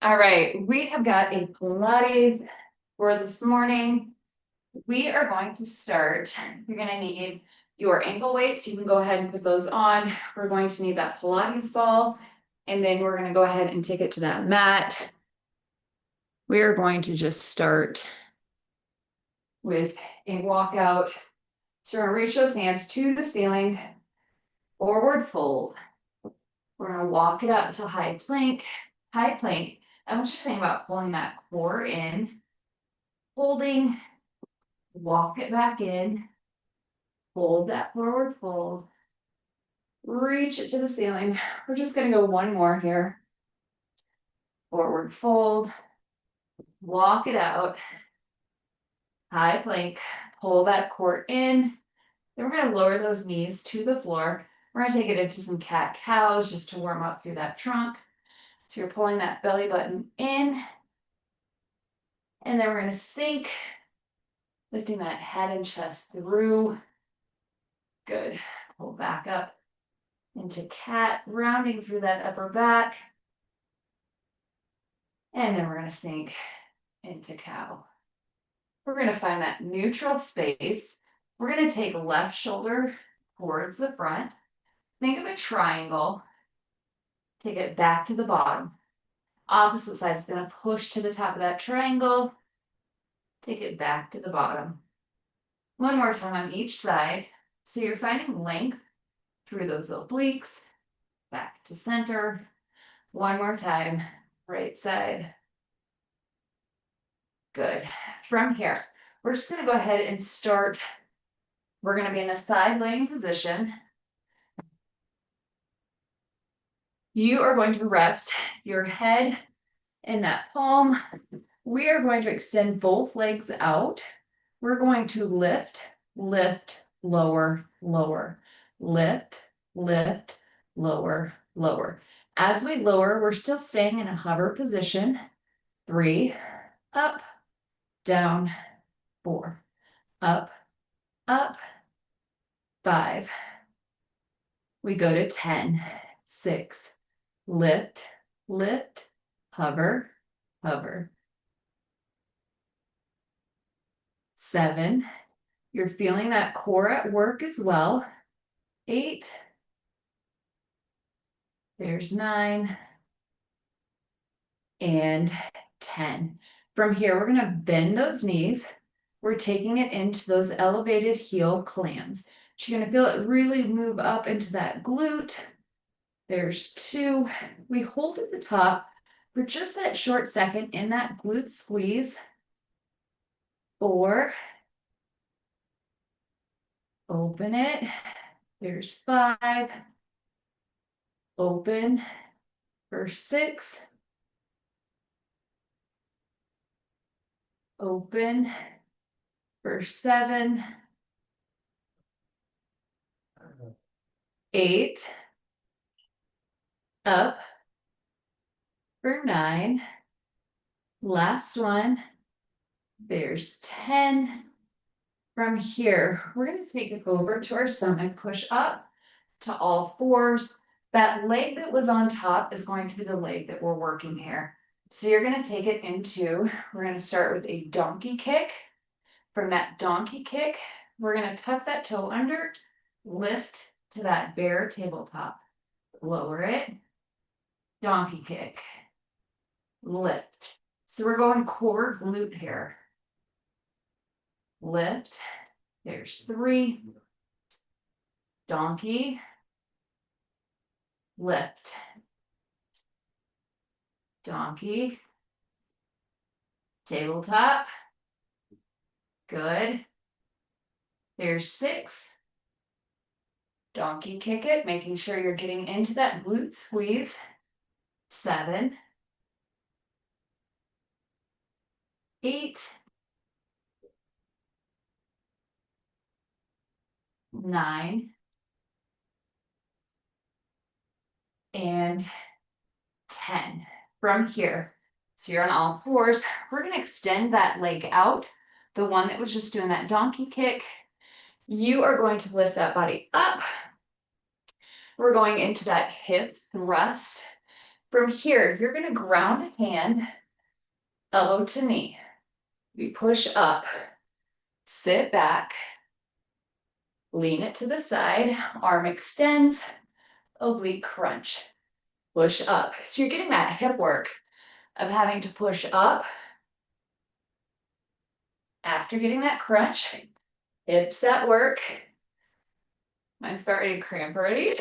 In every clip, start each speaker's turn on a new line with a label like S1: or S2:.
S1: All right, we have got a Pilates for this morning. We are going to start. You're going to need your ankle weights. You can go ahead and put those on. We're going to need that Pilates ball, and then we're going to go ahead and take it to that mat. We are going to just start with a walkout. So we're going to reach those hands to the ceiling, forward fold. We're going to walk it up to high plank, high plank. I want you to think about pulling that core in, holding, walk it back in, hold that forward fold, reach it to the ceiling. We're just going to go one more here. Forward fold, walk it out, high plank, pull that core in. Then we're going to lower those knees to the floor. We're going to take it into some cat cows just to warm up through that trunk. So you're pulling that belly button in, and then we're going to sink, lifting that head and chest through. Good. Pull back up into cat, rounding through that upper back. And then we're going to sink into cow. We're going to find that neutral space. We're going to take left shoulder towards the front. Think of a triangle. Take it back to the bottom. Opposite side is going to push to the top of that triangle. Take it back to the bottom. One more time on each side. So you're finding length through those obliques. Back to center. One more time. Right side. Good. From here, we're just going to go ahead and start. We're going to be in a side laying position. You are going to rest your head in that palm. We are going to extend both legs out. We're going to lift, lift, lower, lower, lift, lift, lower, lower. As we lower, we're still staying in a hover position. 3, up, down, 4, up, up, 5. We go to 10, 6, lift, lift, hover, hover. 7, you're feeling that core at work as well. 8, there's 9, and 10. From here, we're gonna bend those knees. We're taking it into those elevated heel clams. So you're gonna feel it really move up into that glute. There's 2. We hold at the top for just that short second in that glute squeeze. 4, open it. There's 5, open for 6, open for 7, 8, up for 9, last one, there's 10. From here, we're going to take it over to our stomach, push up to all fours. That leg that was on top is going to be the leg that we're working here. So you're going to take it into, we're going to start with a donkey kick. From that donkey kick, we're going to tuck that toe under, lift to that bear tabletop, lower it, donkey kick, lift. So we're going core glute here. Lift, there's 3, donkey, lift, donkey, tabletop, good. There's 6, donkey kick it, making sure you're getting into that glute squeeze. 7, 8, 9, and 10. From here, so you're on all fours, we're going to extend that leg out, the one that was just doing that donkey kick. You are going to lift that body up. We're going into that hip thrust. From here, you're gonna ground a hand, elbow to knee. We push up, sit back, lean it to the side, arm extends, oblique crunch, push up. So you're getting that hip work of having to push up after getting that crunch, hips at work. Mine's about ready to cramp already.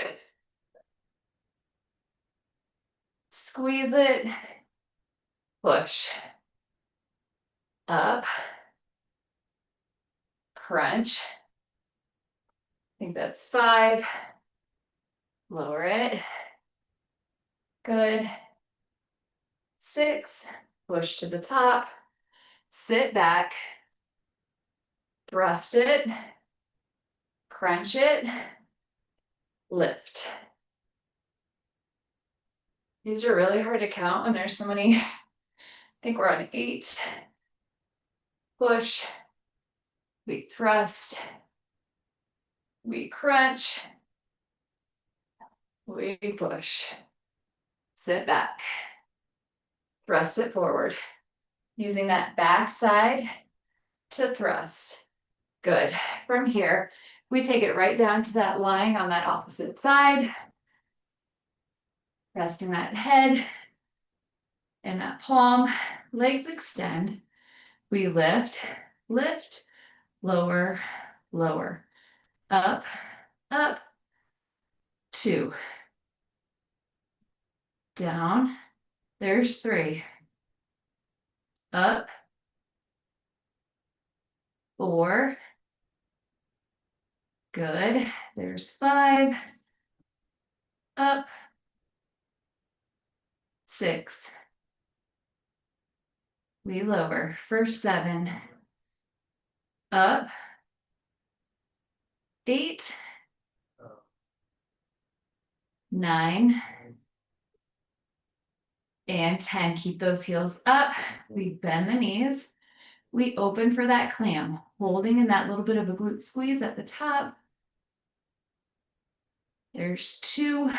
S1: Squeeze it, push, up, crunch. I think that's 5. Lower it. Good. 6, push to the top, sit back, thrust it, crunch it, lift. These are really hard to count when there's so many. I think we're on 8. Push, we thrust, we crunch, we push. Sit back, thrust it forward, using that back side to thrust. Good. From here, we take it right down to that line on that opposite side, resting that head and that palm, legs extend. We lift, lift, lower, lower, up, up, 2, down, there's 3, up, 4, good, there's 5, up, 6, we lower for 7, up, 8, 9, and 10. Keep those heels up. We bend the knees. We open for that clam, holding in that little bit of a glute squeeze at the top. There's 2.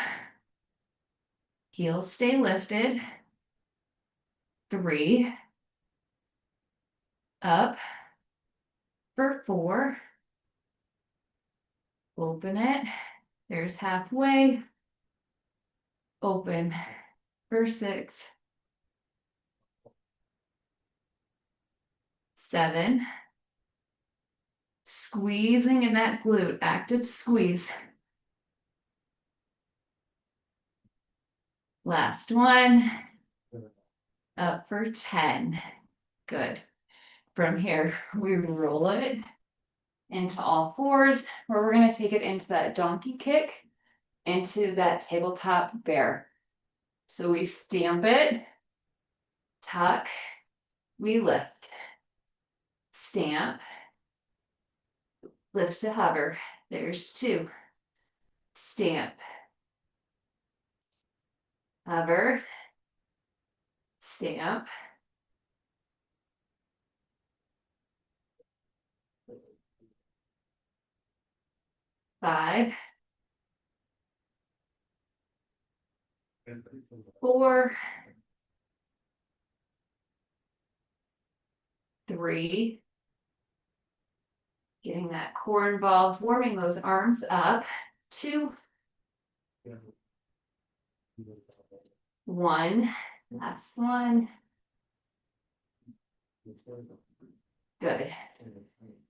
S1: Heels stay lifted. 3. Up for 4. Open it. There's halfway. Open for 6. 7. Squeezing in that glute, active squeeze. Last one. Up for 10. Good. From here, we roll it into all 4s, where we're going to take it into that donkey kick, into that tabletop bear. So we stamp it, tuck, we lift, stamp, lift to hover. There's 2. Stamp, hover, stamp, 5, 4, 3, getting that core involved, warming those arms up, 2, 1, last one. Good.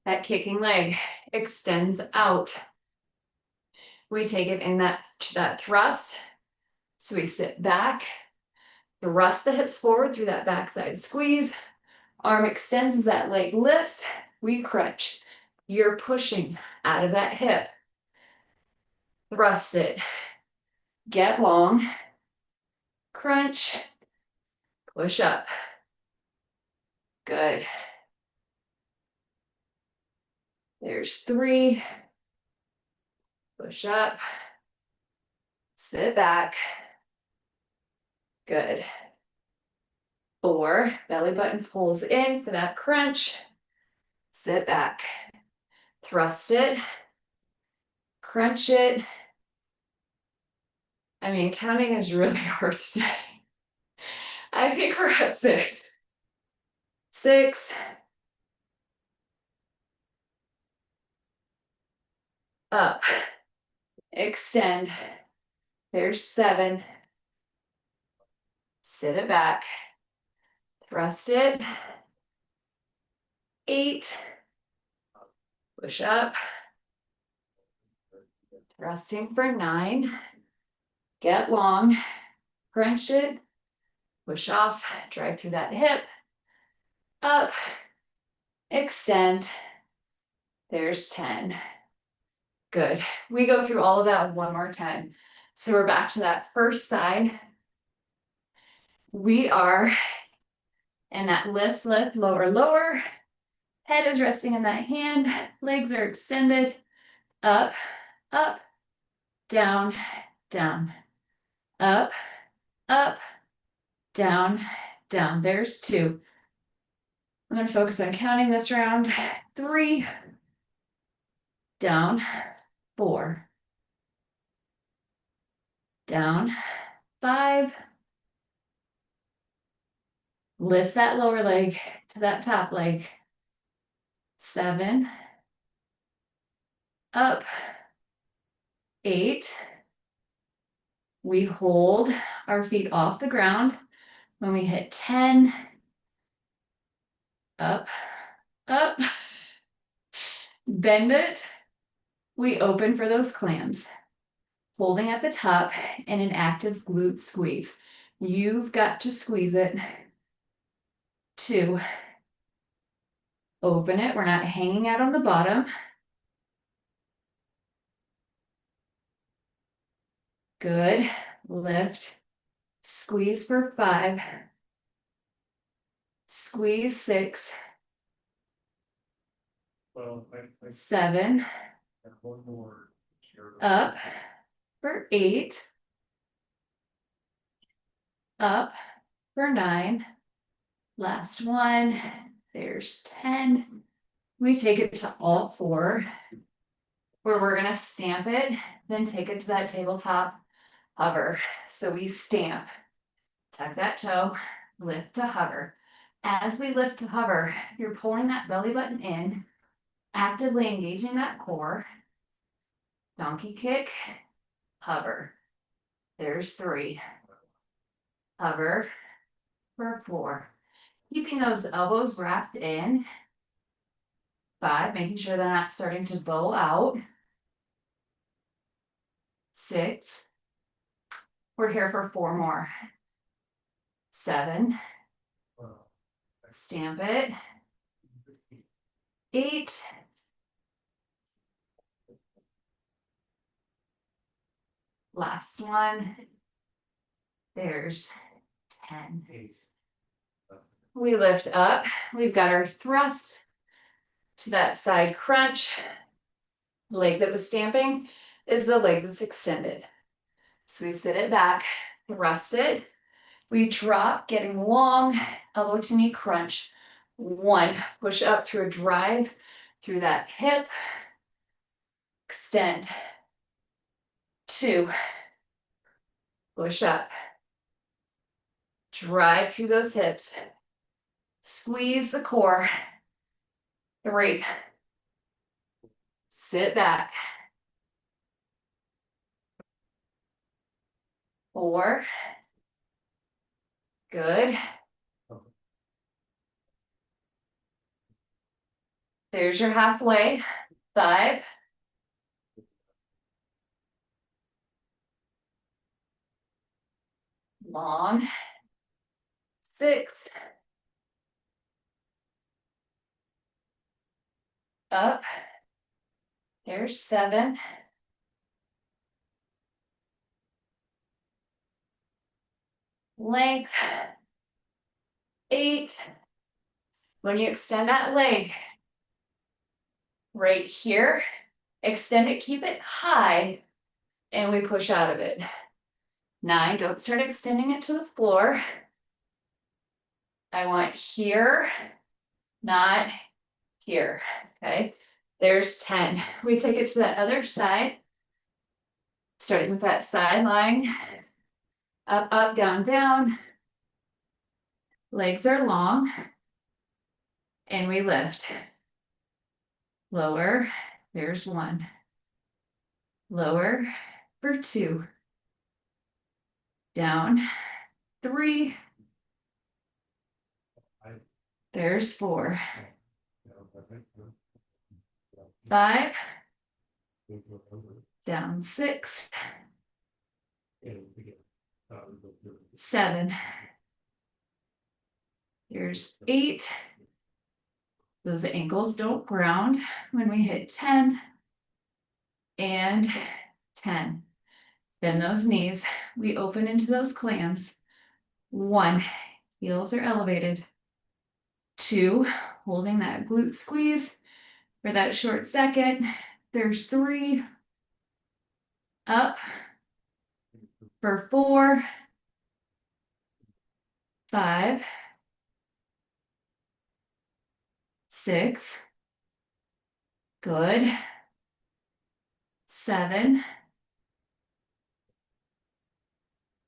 S1: That kicking leg extends out. We take it in that thrust. So we sit back, thrust the hips forward through that backside squeeze. Arm extends as that leg lifts. We crunch. You're pushing out of that hip. Thrust it. Get long. Crunch. Push up. Good. There's 3. Push up. Sit back. Good. 4. Belly button pulls in for that crunch. Sit back. Thrust it. Crunch it. I mean, counting is really hard today. I think we're at 6. 6. Up. Extend. There's 7. Sit it back. Thrust it. 8. Push up. Thrusting for 9. Get long. Crunch it. Push off. Drive through that hip. Up. Extend. There's 10. Good. We go through all of that one more time. So we're back to that first side. We are in that lift, lift, lower, lower. Head is resting in that hand. Legs are extended. Up, up, down, down. Up, up, down, down. There's 2. I'm going to focus on counting this round. 3, down, 4, down, 5. Lift that lower leg to that top leg. 7, up, 8. We hold our feet off the ground. When we hit 10, up, up, bend it. We open for those clams. Holding at the top in an active glute squeeze. You've got to squeeze it. 2, open it. We're not hanging out on the bottom. Good. Lift. Squeeze for 5. Squeeze 6. 7. Up for 8. Up for 9. Last one. There's 10. We take it to all 4, where we're going to stamp it, then take it to that tabletop hover. So we stamp, tuck that toe, lift to hover. As we lift to hover, you're pulling that belly button in, actively engaging that core. Donkey kick, hover. There's 3. Hover for 4. Keeping those elbows wrapped in. 5, making sure they're not starting to bow out. 6. We're here for 4 more. 7. Stamp it. 8. Last one. There's 10. We lift up. We've got our thrust to that side crunch. Leg that was stamping is the leg that's extended. So we sit it back, thrust it. We drop, getting long, elbow to knee crunch. 1, push up through a drive through that hip. Extend. 2, push up. Drive through those hips. Squeeze the core. 3, sit back. 4, good. There's your halfway. 5, long. 6, up. There's 7. Length. 8. When you extend that leg, right here, extend it, keep it high, and we push out of it. 9, don't start extending it to the floor. I want here, not here, okay? There's 10. We take it to that other side, starting with that side line. Up, up, down, down. Legs are long. And we lift. Lower, there's 1. Lower for 2. Down, 3. There's 4. 5. Down 6. 7. There's 8. Those ankles don't ground when we hit 10. And 10. Bend those knees. We open into those clams. 1. Heels are elevated. 2. Holding that glute squeeze for that short second. There's 3. Up for 4. 5. 6. Good. 7.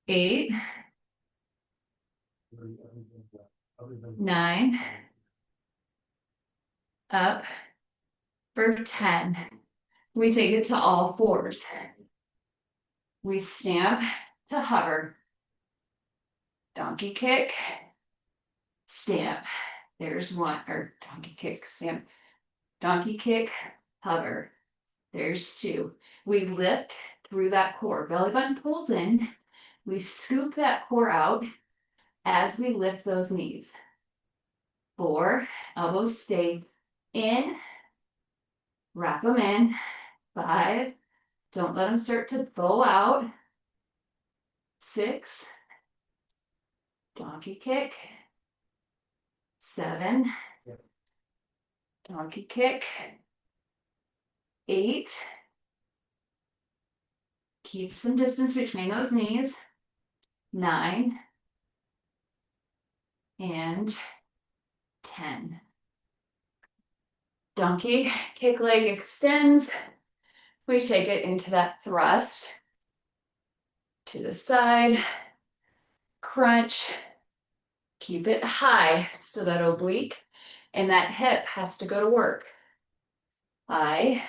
S1: 8. 9. Up for 10. We take it to all 4s. We stamp to hover. Donkey kick. Stamp. There's 1. Or donkey kick, stamp. Donkey kick, hover. There's 2. We lift through that core. Belly button pulls in. We scoop that core out as we lift those knees. 4. Elbows stay in. Wrap them in. 5. Don't let them start to bow out. 6. Donkey kick. 7. Donkey kick. 8. Keep some distance between those knees. 9. And 10. Donkey kick, leg extends. We take it into that thrust. To the side. Crunch. Keep it high so that oblique and that hip has to go to work. High.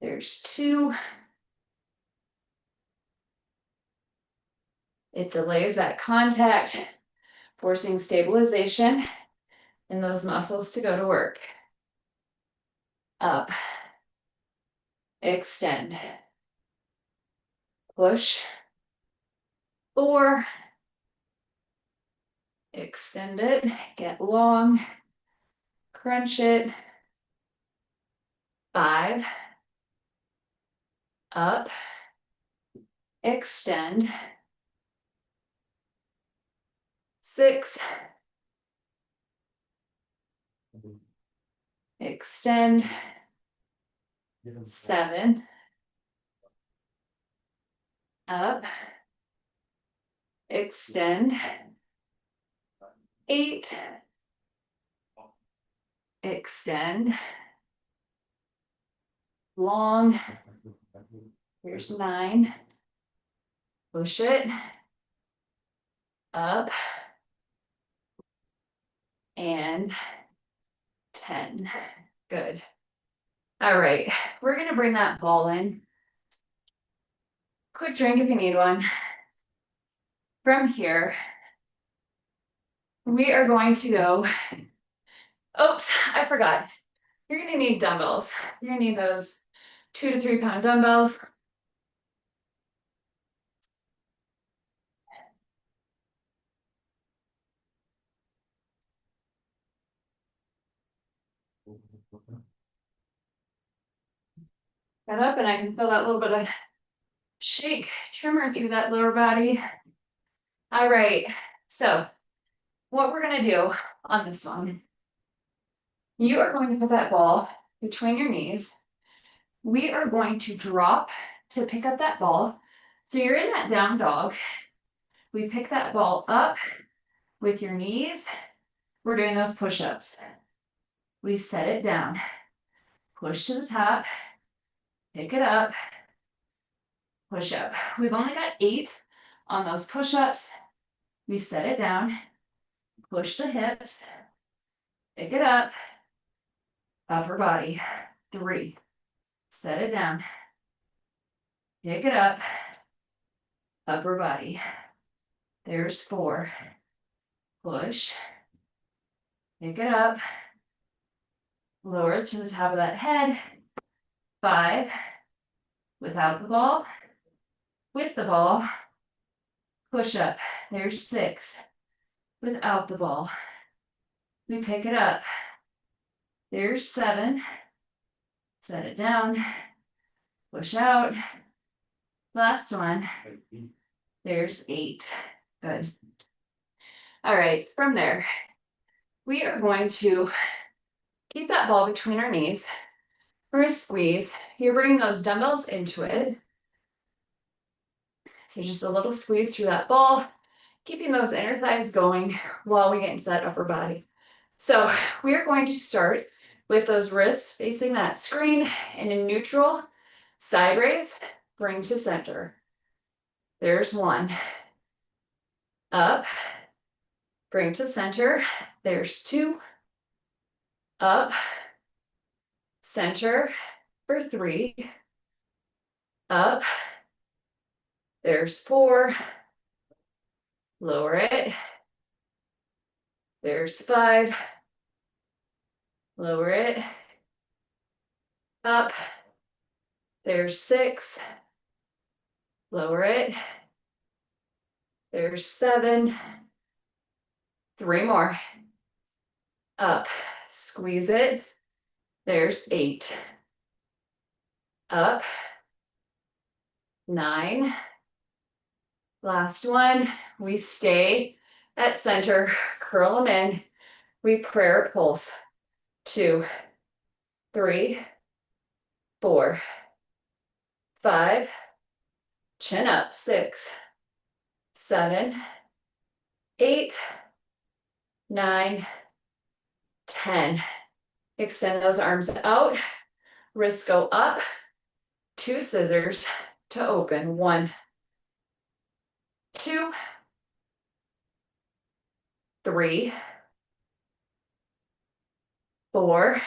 S1: There's 2. It delays that contact, forcing stabilization and those muscles to go to work. Up. Extend. Push. 4. Extend it. Get long. Crunch it. 5. Up. Extend. 6. Extend. 7. Up. Extend. 8. Extend. Long. Here's 9. Push it. Up. And 10. Good. All right, we're gonna bring that ball in. Quick drink if you need one. From here, we are going to go, oops, I forgot. You're gonna need dumbbells. You're gonna need those 2 to 3 pound dumbbells. Get up and I can feel that little bit of shake, tremor through that lower body. All right, so what we're gonna do on this one, you are going to put that ball between your knees. We are going to drop to pick up that ball. So you're in that down dog. We pick that ball up with your knees. We're doing those push-ups. We set it down. Push to the top. Pick it up. Push up. We've only got 8 on those push-ups. We set it down. push the hips, pick it up, upper body, 3, set it down, pick it up, upper body, there's 4, push, pick it up, lower it to the top of that head, 5, without the ball, with the ball, push up, there's 6, without the ball, we pick it up, there's 7, set it down, push out, last one, there's 8, good. All right, from there, we are going to keep that ball between our knees. We're gonna squeeze. You're bringing those dumbbells into it. So just a little squeeze through that ball, keeping those inner thighs going while we get into that upper body. So we are going to start with those wrists facing that screen in a neutral side raise, bring to center. There's 1. Up, bring to center. There's 2. Up, center for 3. Up, there's 4. Lower it. There's 5. Lower it. Up. There's 6. Lower it. There's 7. 3 more. Up. Squeeze it. There's 8. Up. 9. Last one. We stay at center. Curl them in. We prayer pulse. 2, 3, 4, 5. Chin up. 6, 7, 8, 9, 10. Extend those arms out. Wrists go up. 2 scissors to open. 1, 2, 3, 4.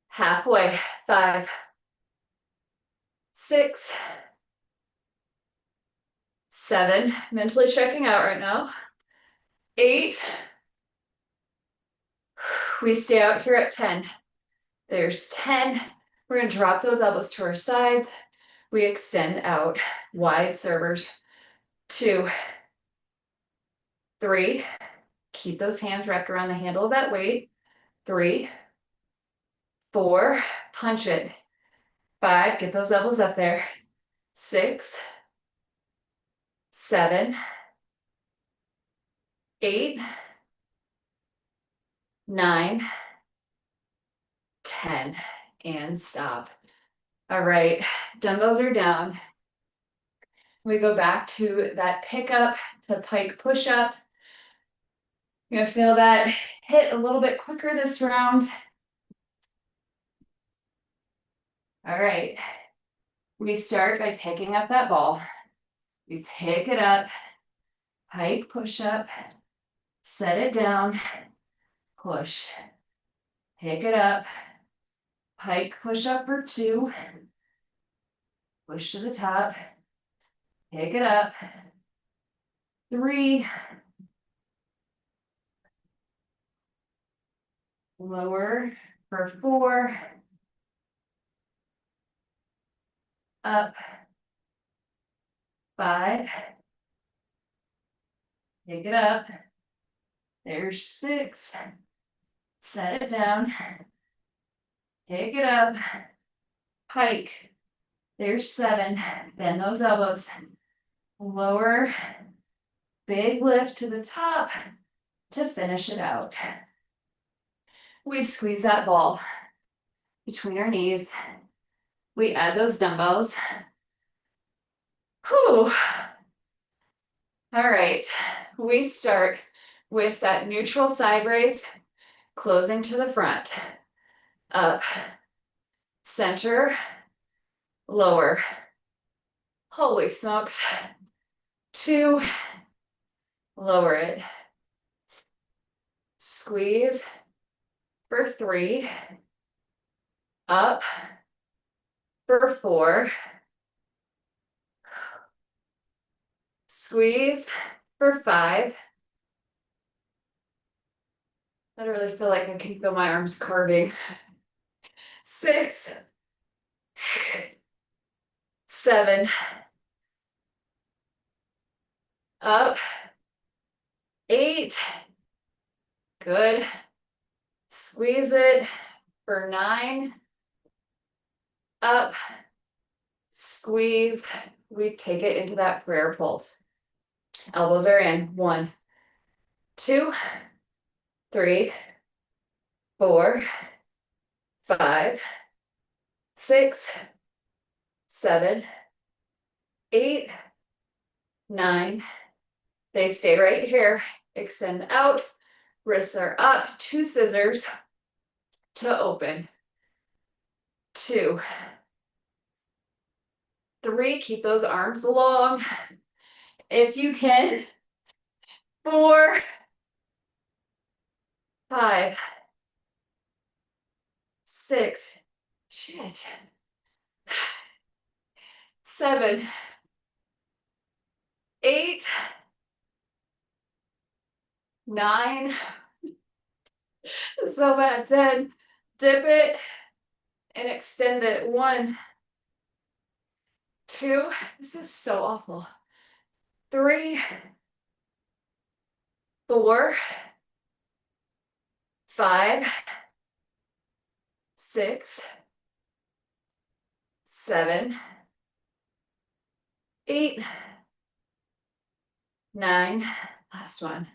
S1: Halfway. 5, 6, 7. Mentally checking out right now. 8. We stay out here at 10. There's 10. We're going to drop those elbows to our sides. We extend out. Wide servers. 2, 3. Keep those hands wrapped around the handle of that weight. 3, 4. Punch it. 5. Get those elbows up there. 6, 7, 8, 9, 10. And stop. All right, dumbbells are down. We go back to that pickup to pike push-up. You're gonna feel that hit a little bit quicker this round. All right, we start by picking up that ball. We pick it up, pike push-up, set it down, push. Pick it up, pike push-up for 2, push to the top, pick it up, 3, lower for 4, up, 5, pick it up, there's 6, set it down, pick it up, pike, there's 7, bend those elbows, lower, big lift to the top to finish it out. We squeeze that ball between our knees. We add those dumbbells. Whew. All right, we start with that neutral side raise, closing to the front. Up, center, lower. Holy smokes. 2, lower it. Squeeze for 3, up for 4, squeeze for 5. I really feel like I can feel my arms carving. 6, 7, up, 8, good. Squeeze it for 9, up, squeeze. We take it into that prayer pulse. Elbows are in. 1, 2, 3, 4, 5, 6, 7, 8, 9. They stay right here. Extend out. Wrists are up. 2 scissors to open. 2, 3. Keep those arms long. If you can. 4, 5, 6. Shit. 7, 8, 9. So bad. 10. Dip it and extend it. 1, 2. This is so awful. 3, 4, 5, 6, 7, 8, 9. Last one.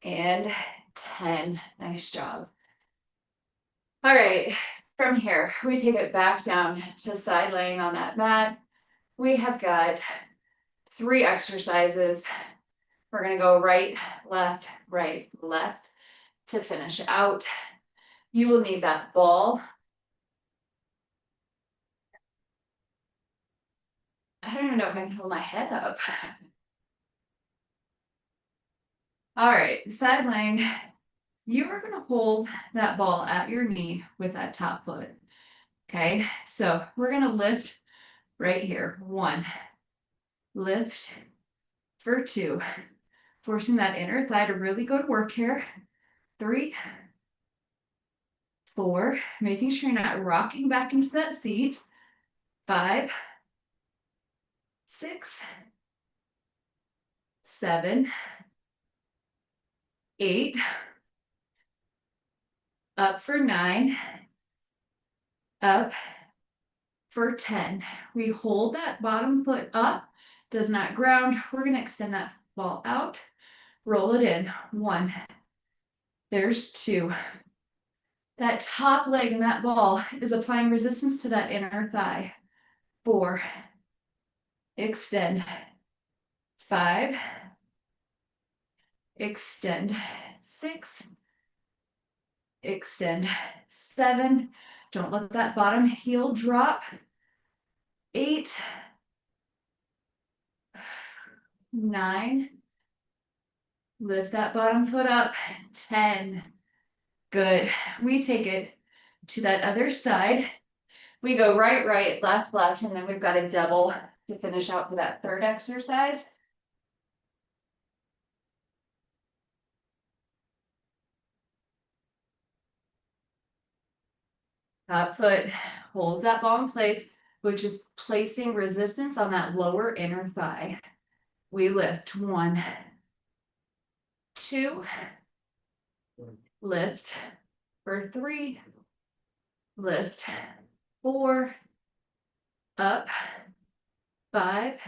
S1: And 10. Nice job. All right. From here, we take it back down to side laying on that mat. We have got 3 exercises. We're going to go right, left to finish out. You will need that ball. I don't even know if I can hold my head up. All right, side laying. You are going to hold that ball at your knee with that top foot. Okay, so we're going to lift right here. 1, lift for 2, forcing that inner thigh to really go to work here. 3, 4, making sure you're not rocking back into that seat. 5, 6, 7, 8, up for 9, up for 10. We hold that bottom foot up, does not ground. We're going to extend that ball out, roll it in. 1, there's 2. That top leg in that ball is applying resistance to that inner thigh. 4, extend. 5, extend. 6, extend. 7, don't let that bottom heel drop. 8, 9, lift that bottom foot up. 10, good. We take it to that other side. We go right, left, and then we've got a double to finish out for that 3rd exercise. Top foot holds that ball in place, which is placing resistance on that lower inner thigh. We lift. 1, 2, lift for 3, lift 4, up 5,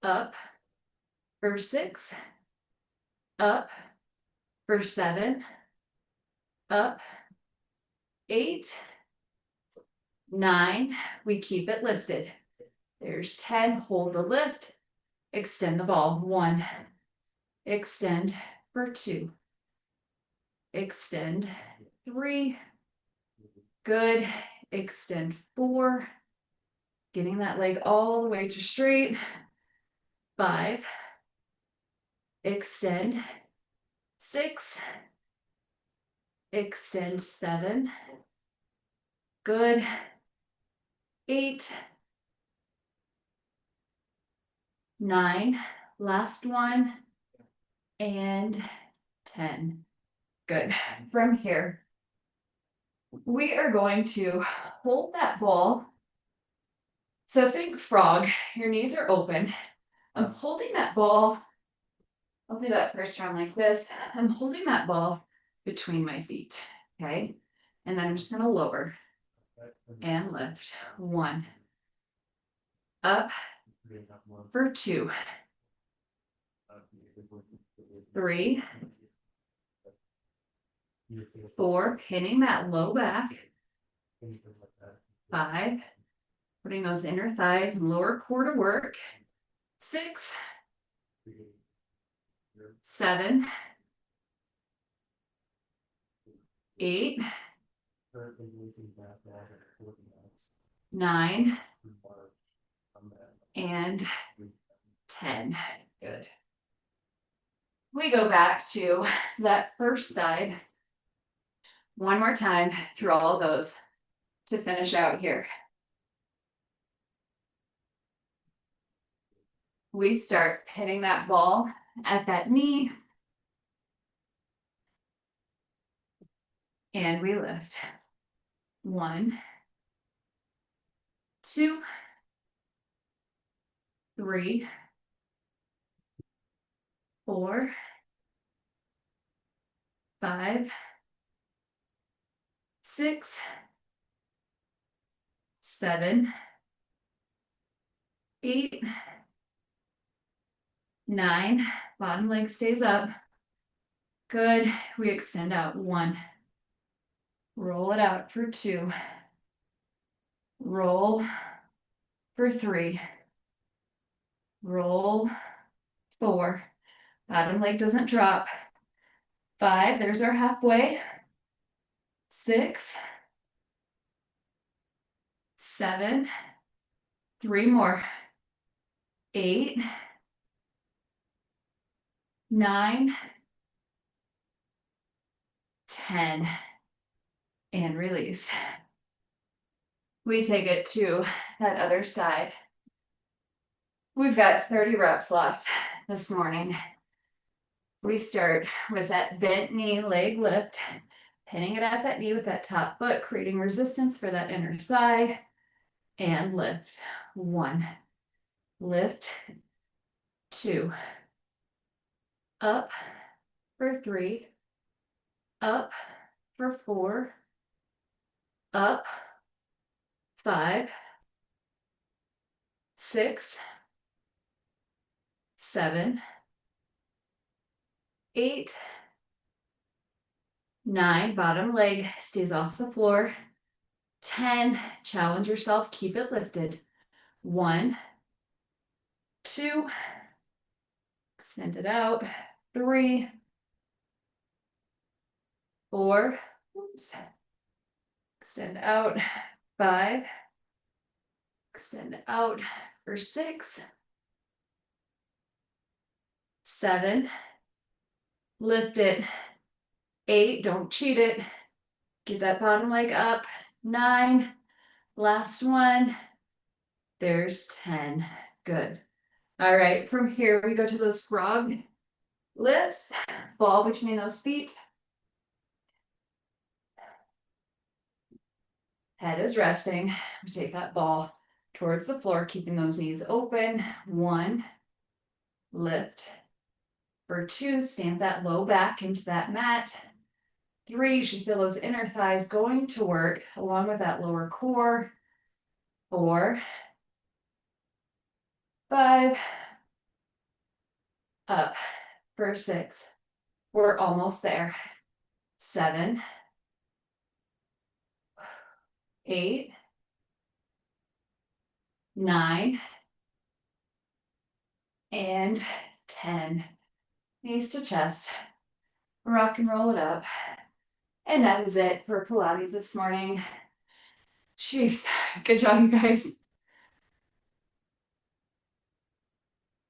S1: up for 6, up for 7, up 8, 9. We keep it lifted. There's 10. Hold the lift. Extend the ball. 1, extend for 2, extend 3, good. Extend 4, getting that leg all the way to straight. 5, extend, 6, extend, 7, good, 8, 9, last one, and 10. Good. From here, we are going to hold that ball. So think frog, your knees are open. I'm holding that ball. I'll do that first round like this. I'm holding that ball between my feet, okay? And then I'm just gonna lower and lift. 1, up for 2, 3, 4, hitting that low back. 5, putting those inner thighs and lower core to work. 6, 7, 8, 9, and 10. Good. We go back to that first side one more time through all of those to finish out here. We start hitting that ball at that knee. And we lift. 1, 2, 3, 4, 5, 6, 7, 8, 9. Bottom leg stays up. Good. We extend out. 1. Roll it out for 2. Roll for 3. Roll 4. Bottom leg doesn't drop. 5. There's our halfway. 6, 7. 3 more. 8, 9, 10. And release. We take it to that other side. We've got 30 reps left this morning. We start with that bent knee leg lift, pinning it at that knee with that top foot, creating resistance for that inner thigh, and lift. 1, lift, 2, up for 3, up for 4, up, 5, 6, 7, 8, 9, bottom leg stays off the floor. 10, challenge yourself, keep it lifted. 1, 2, extend it out. 3, 4, oops, extend out. 5, extend out for 6, 7, lift it. 8, don't cheat it. Get that bottom leg up. 9, last one. There's 10. Good. All right, from here we go to those frog lifts. Ball between those feet. Head is resting. We take that ball towards the floor, keeping those knees open. 1, lift. For 2, stamp that low back into that mat. 3, you should feel those inner thighs going to work along with that lower core. 4, 5, up for 6. We're almost there. 7, 8, 9, and 10. Knees to chest. Rock and roll it up. And that is it for Pilates this morning. Jeez, good job, you guys.